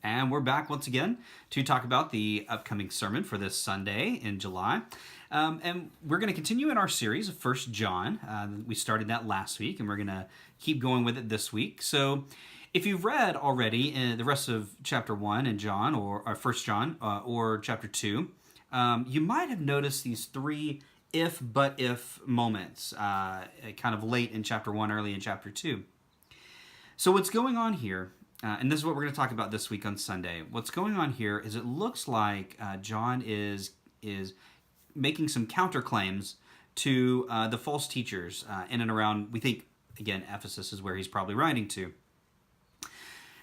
And we're back once again to talk about the upcoming sermon for this Sunday in July. And we're going to continue in our series of First John. We started that last week, and we're going to keep going with it this week. So if you've read already the rest of chapter 1 in John, or 1 John, or chapter 2, you might have noticed these three if but if moments kind of late in chapter 1, early in chapter 2. So what's going on here, and this is what we're going to talk about this week on Sunday. What's going on here is it looks like John is making some counterclaims to the false teachers in and around, we think, again, Ephesus is where he's probably writing to.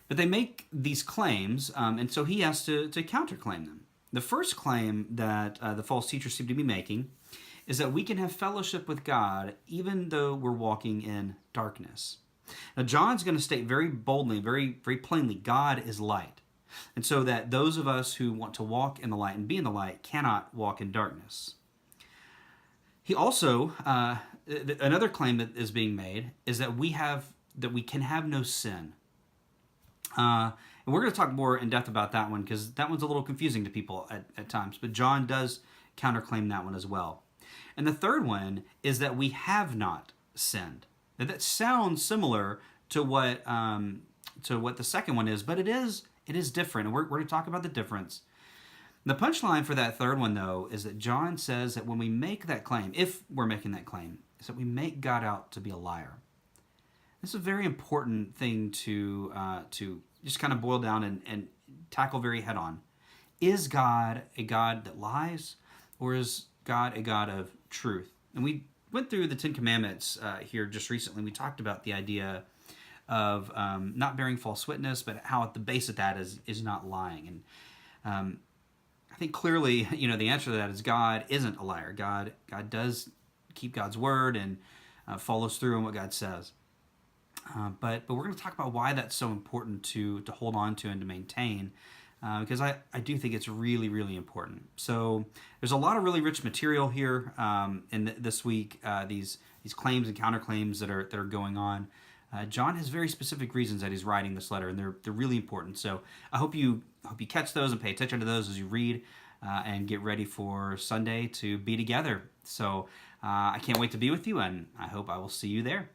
But they make these claims, and so he has to counterclaim them. The first claim that the false teachers seem to be making is that we can have fellowship with God even though we're walking in darkness. Now, John's going to state very boldly, very, very plainly, God is light. And so that those of us who want to walk in the light and be in the light cannot walk in darkness. He also, another claim that is being made is that we can have no sin. And we're going to talk more in depth about that one because that one's a little confusing to people at times. But John does counterclaim that one as well. And the third one is that we have not sinned. Now, that sounds similar to what the second one is, but it is different, and we're going to talk about the difference. The punchline for that third one, though, is that John says that when we make that claim, if we're making that claim, is that we make God out to be a liar. This is a very important thing to just kind of boil down and tackle very head on. Is God a God that lies, or is God a God of truth? And we went through the Ten Commandments here just recently. We talked about the idea of not bearing false witness, but how at the base of that is not lying. And I think clearly, the answer to that is God isn't a liar. God does keep God's word and follows through on what God says. But we're going to talk about why that's so important to hold on to and to maintain, because I do think it's really, really important. So there's a lot of really rich material here in this week. These claims and counterclaims that are going on. John has very specific reasons that he's writing this letter, and they're really important. So I hope you catch those and pay attention to those as you read and get ready for Sunday to be together. So I can't wait to be with you, and I hope I will see you there.